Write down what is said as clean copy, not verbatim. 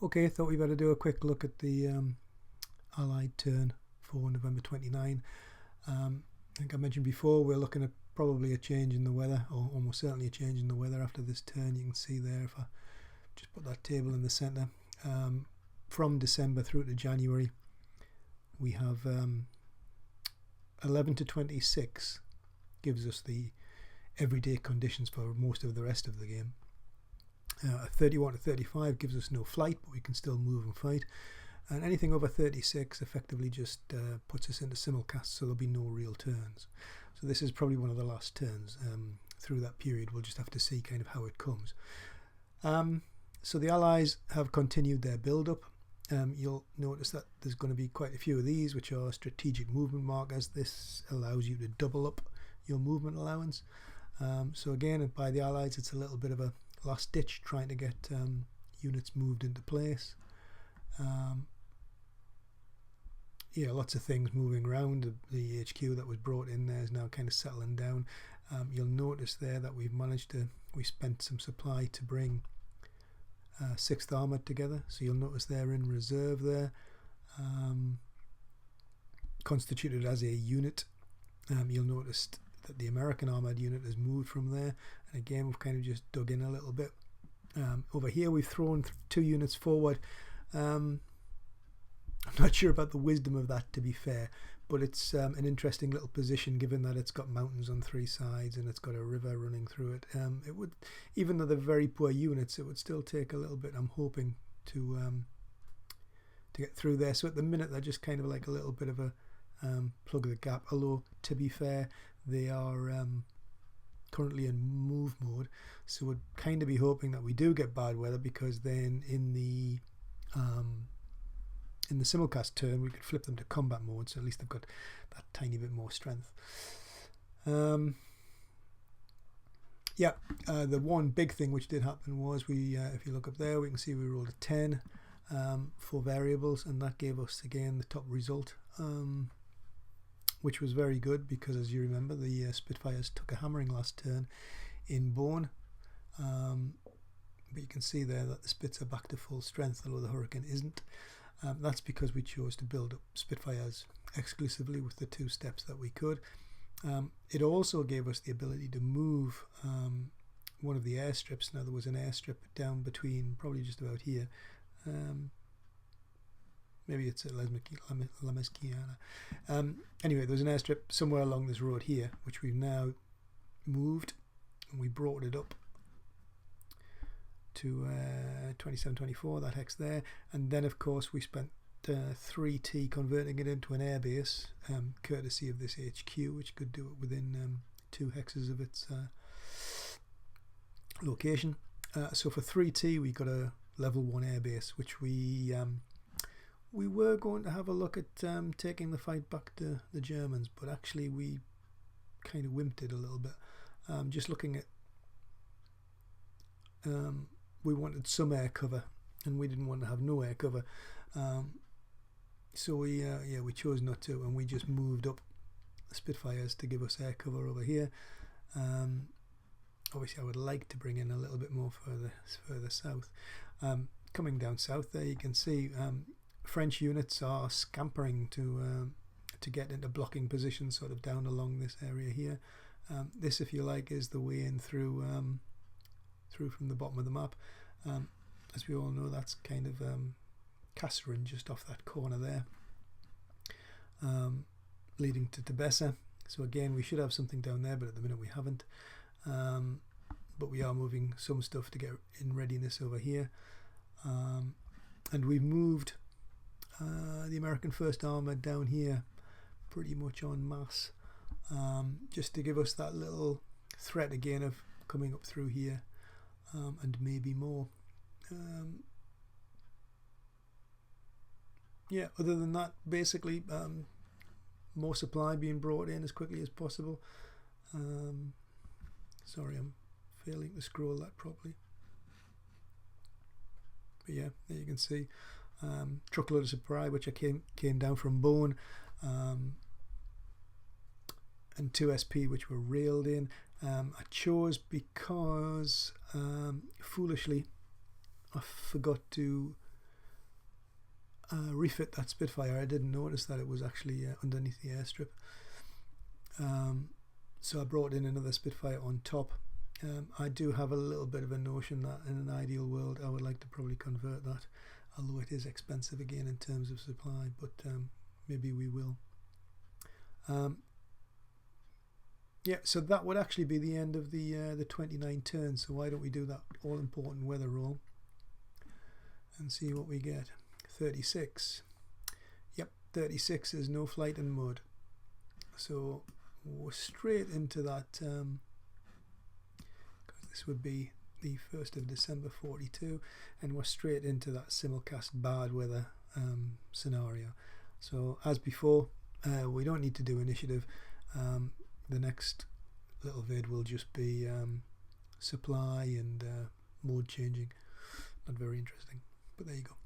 Okay, thought we better do a quick look at the Allied turn for November 29. I think I mentioned before we're looking at probably a change in the weather, or almost certainly a change in the weather after this turn. You can see there, if I just put that table in the centre, from December through to January we have 11 to 26 gives us the everyday conditions for most of the rest of the game. 31 to 35 gives us no flight, but we can still move and fight. And anything over 36 effectively just puts us into simulcast, so there'll be no real turns. So this is probably one of the last turns through that period. We'll just have to see kind of how it comes. So the Allies have continued their build-up. You'll notice that there's going to be quite a few of these, which are strategic movement markers. This allows you to double up your movement allowance. So again, by the Allies, it's a little bit of a last ditch trying to get units moved into place. Yeah, lots of things moving around. The HQ that was brought in there is now kind of settling down. You'll notice there that we spent some supply to bring 6th Armoured together, so you'll notice they're in reserve there, constituted as a unit. You'll notice that the American Armoured unit has moved from there, and again we've kind of just dug in a little bit. Over here we've thrown 2 units forward. I'm not sure about the wisdom of that, to be fair, but it's an interesting little position given that it's got mountains on 3 sides and it's got a river running through it. It would, even though they're very poor units, it would still take a little bit, I'm hoping, to get through there. So at the minute they're just kind of like a little bit of a plug the gap, although to be fair they are currently in move mode, so we'd kind of be hoping that we do get bad weather, because then in the simulcast turn we could flip them to combat mode, so at least they've got that tiny bit more strength. Yeah, the one big thing which did happen was we, if you look up there, we can see we rolled a 10 for variables, and that gave us again the top result, which was very good, because as you remember the Spitfires took a hammering last turn in Bone. But you can see there that the Spits are back to full strength, although the Hurricane isn't. That's because we chose to build up Spitfires exclusively with the 2 steps that we could. It also gave us the ability to move one of the airstrips. Now there was an airstrip down between, probably just about here, maybe it's at La Mesquiana. Anyway, there's an airstrip somewhere along this road here, which we've now moved, and we brought it up to 2724, that hex there, and then of course we spent 3T converting it into an airbase, courtesy of this HQ, which could do it within 2 hexes of its location. So for 3T we got a level 1 airbase, which we were going to have a look at taking the fight back to the Germans, but actually we kind of wimped it a little bit. Just looking at we wanted some air cover, and we didn't want to have no air cover, so we chose not to, and we just moved up the Spitfires to give us air cover over here. Obviously I would like to bring in a little bit more further south. Coming down south there, you can see French units are scampering to get into blocking position, sort of down along this area here. This, if you like, is the way in through from the bottom of the map. As we all know, that's kind of Kasserine, just off that corner there, leading to Tebessa. So again, we should have something down there, but at the minute we haven't. But we are moving some stuff to get in readiness over here, and we've moved the American 1st Armoured down here pretty much en masse, just to give us that little threat again of coming up through here, and maybe more. Yeah, other than that, basically more supply being brought in as quickly as possible. Sorry, I'm failing to scroll that properly, but yeah, there you can see truckload of supply which I came down from Bone, and 2 SP which were railed in. I chose because foolishly I forgot to refit that Spitfire. I didn't notice that it was actually underneath the airstrip. So I brought in another Spitfire on top. I do have a little bit of a notion that in an ideal world I would like to probably convert that, although it is expensive again in terms of supply, but maybe we will. Yeah, so that would actually be the end of the 29 turns. So why don't we do that all important weather roll and see what we get. 36. Yep, 36 is no flight in mud. So we're straight into that, because this would be the 1st of December 42, and we're straight into that simulcast bad weather scenario. So as before, we don't need to do initiative. The next little vid will just be supply and mode changing. Not very interesting, but there you go.